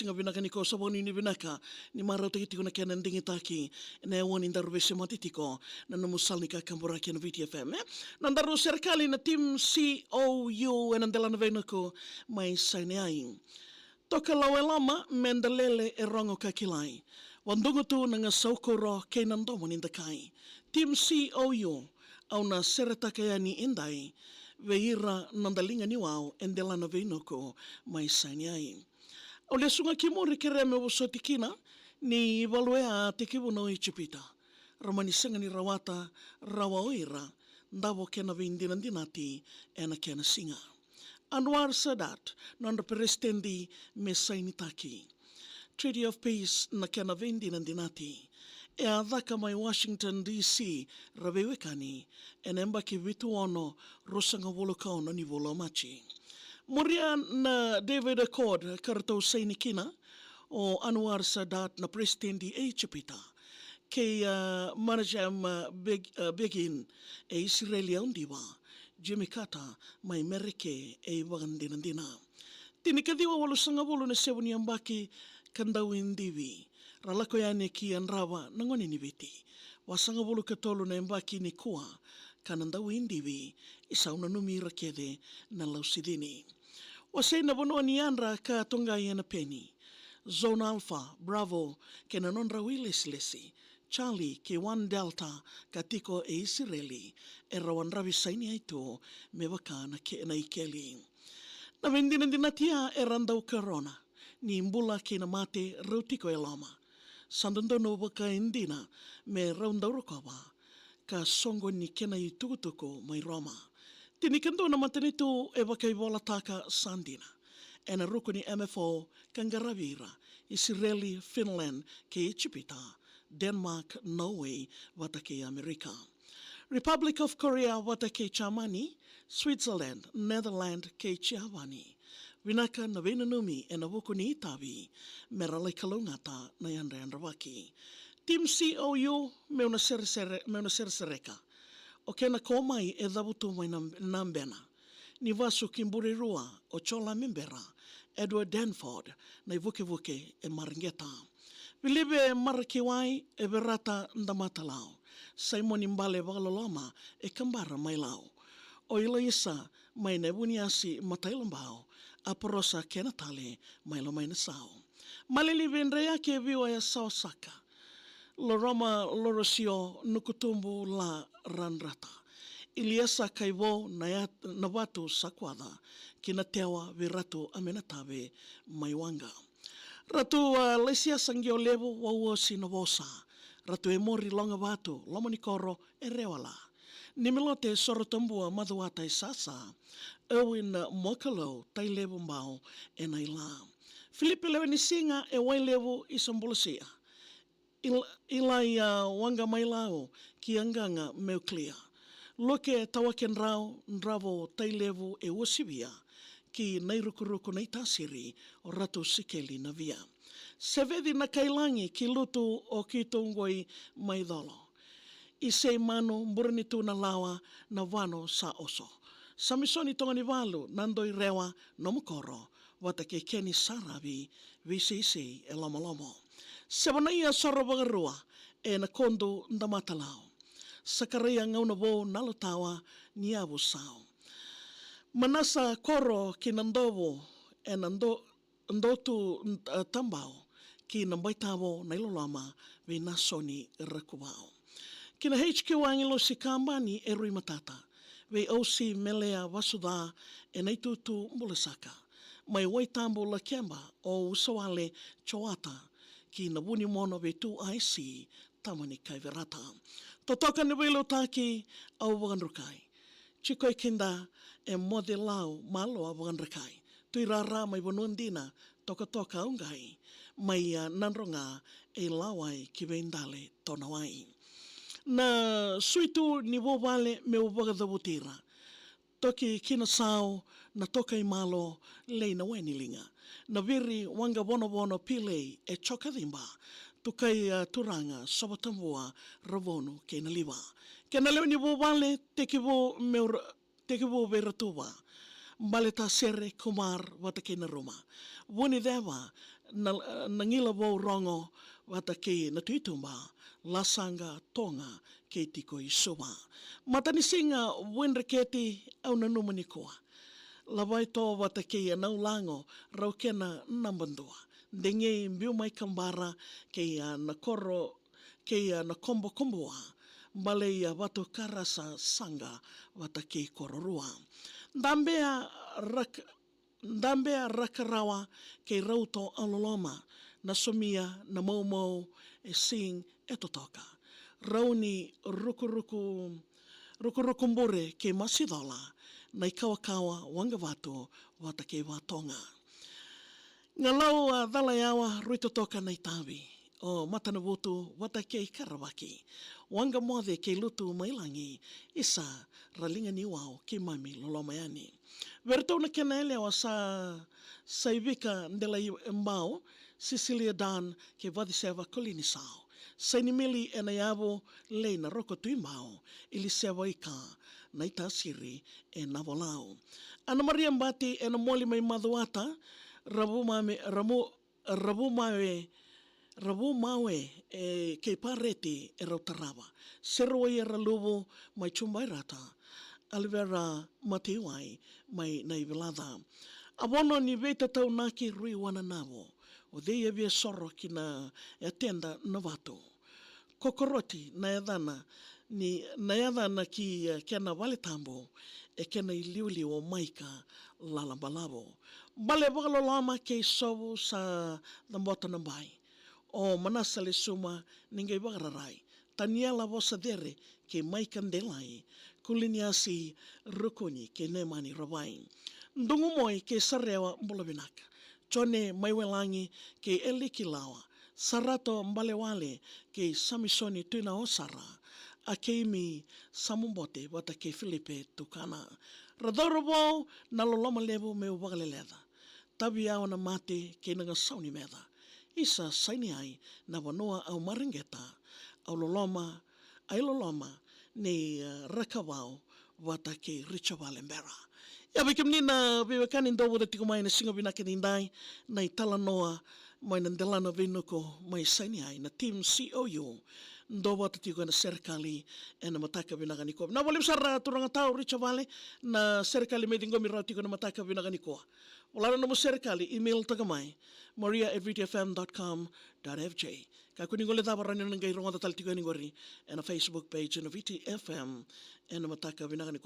singa vinaka niko sa wani ni vinaka ni marau takitiko na kena ndingi taki na wani ndaru vese matitiko na namusal ni kakamburaki na VTFM. Nandaru serikali na team COU na ndela na venako mai saine ai. Toka lawe lama mendalele e rongo kakilai. Wandungu tu nga saukoro kei nandomo nindakai. Team COU au na seretaka ya ni indai veira nandalinga ni wao endela na venoko mai saine ai. O le sunga ki mori ke reme o sotikina ni valwea te kivu no i chipita. Ramani senga ni rawata rawa oira ndavo kena vindinandinati ena kena singa. Anwar Sadat nanda presidenti me sainitaki. Treaty of Peace na kena vindinandinati. E a dhaka mai Washington DC ravewekani enemba ki vitu ono rosanga volokao na ni volomachi. Muria na David Accord karatau sainikina o Anwar Sadat na presidenti e chipita. Kei Manajam Begin e Israelia undiwa. Jimmy Carter mai mereke e wagandinandina. Tinikadiwa walusanga volo na sebuni ambaki kandau indivi. Ralako yane ki anrawa nangoni ni viti. Wasanga volo katolo na ambaki ni kua kanandau indivi isauna numira kede na lausidini. Wasei na bono ni andra ka tonga yana peni. Zone Alpha, Bravo, ke na nonra Lesi, Charlie ke 1 Delta katiko e Israeli e rawan ravi saini aito me waka na ke na ikeli. Na vendinandinatia e randau corona, ni mbula ke na mate rautiko e lama. Sandandono waka indina me raundau rokawa, ka songo ni kena i tukutuko mai Roma. Tinikando na matanitu e waka i volataka sandina. Ena ruko ni MFO kangaravira, Israeli, Finland ke Chipita, Denmark, Norway, wata ke Amerika. Republic of Korea wata ke Chamani, Switzerland, Netherlands ke Chiavani. Vinaka na venanumi ena wuku ni Itavi, merale kalungata na yandrawaki. Team COU meuna sersereka. O kena komai e dhabutu mai nambena. Ni vasu kimburirua o chola mimbera, Edward Danford, na vuke e maringeta. Vilibe marakiwai e verata ndamatalao. Simon Imbale vagaloloma e kambara mailao. O ila isa mai nebuniasi matailambao, aporosa kenatale mailo mainasao. Malili vendrea ke viwa ya Saosaka. Loroma lorosio nukutumbu la ranrata. Iliasa kaivo na watu sakwada kina tewa viratu amenatawe maiwanga. Ratu lesia sangio levo wawo sinovosa. Ratu emori longa watu lomonikoro erewala. Nimilote sorotambua madhuata isasa. Erwin Mokalo tailevo mbao enaila. Filipe Levenisinga e wailevo isambulasia. Ilai wanga mailao kianganga meuklia. Loke tawaken rao ndravo tailevu e wasivia ki nairukuruku na itasiri o ratu sikeli na via. Sevedi na kailangi ki lutu o kitongoi maidolo. Isei manu mburanitu na lawa na vano sa oso. Samisoni tongani valu nandoi rewa nomukoro wata ke keni saravi visi e lomolomo. Sebanaya sorobagarua e na kondo ndamatalao. Sakaria ngauna vo nalotawa ni avu sao. Manasa koro ki nandovo e nandotu tambao ki nambaitavo na ilolama vi nasoni rakuvao. Kina HQ angelo si kambani e rui matata. Ve OC melea vasuda e naitutu mbulasaka. Mai waitambo la kemba o usawale choata ki nabuni mono ve tu IC tamani kaiverata. Totoka ni wilo taki au waganrukai. Chikoi kinda e modelau malo a waganrukai. Tui rara mai wanuandina toka ungai. Mai nanronga e lawai ki veindale tonawai. Na suitu ni wovale me wagadavutira. Toki kina sao na toka i malo leina wenilinga. Na viri wanga wono pile e chokadimba. Tukai turanga sobatambua ravonu ke naliwa. Ke naliwa ni wovale tekivo veratuwa. Maleta sere kumar wata ke na ruma. Woni dewa ngila wau rongo wata ke na tuitumba lasanga tonga ke tiko i soa. Matani singa wenre keti au na numani koa. Lawai tō wata ke ia nau lango rau kena nambandua. Denge mbiu mai kambara ke ia na koro, ke ia na kombo komboa. Male ia watu karasa sanga wata ke kororua. Ndambea rakarawa ke rauto aloloma na somia na maumau e sing e totoka. Rauni rukuruku mbure ke masidola na ikawakawa wangawatu wata ke watonga. Ngā lau dhalai awa rui totoka nei tāwi o matana wutu wata ke karawaki. Wanga mothe ke lutu mailangi isa ralinga ni wao ke mami lolomayani. Vertou na kena ele awa sa ivika ndela mbao Cecilia Dan ke vadiseva kolini sao. Sainimili e na yawo lei na roko tui mbao ili sewa ika na ita siri e na volau. Ana Maria Mbati e na moli mai maduata rabu mawe e kei pareti e rautarawa. Sero i e raluvu mai chumbairata. Alivera matiwai mai na iwilada. Abono ni veita tau naki rui wana nawo. O dei e via soro ki na e atenda na watu. Kokoroti na edana ki kena wale tambo e kena i liuli o maika lalambalavo. Bale wakalolama ke sovu sa nambota nambai. O manasa le suma ningai wakararai. Taniela vosa dere ke maika ndelai. Kuliniasi rukuni ke nemani rawain. Ndungu moi ke sarewa mbulawinaka. Chone maiwelangi ke elikilawa. Sarato mbalewale ke samisoni tuna osara. A keimi samumbote wata ke Filipe tukana. Radorobo na loloma levo me wakaleleda. Tabi au na mate ke nanga sauni meda. Isa saini ai na wanoa au maringeta. Au loloma, ai loloma ni rakawao wata ke Richard Wallenberg. Ia wikim ni na viwekani ndo wada tiko mai na singa vinake nindai na itala noa mai na ndelana vinuko mai saini ai na team COU ndo wata tiko na serikali e na mataka vinaka nikoa. Na wale msara turanga tau Richard Wale na serikali medingomi rao tiko na mataka vinaka nikoa. Wala na mo serikali email takamai maria@vtfm.com.fj. Kakuni taba rani ngai ronga tal tiko ni ngori and a Facebook page na VTFM and na mataka vinaka nikoa.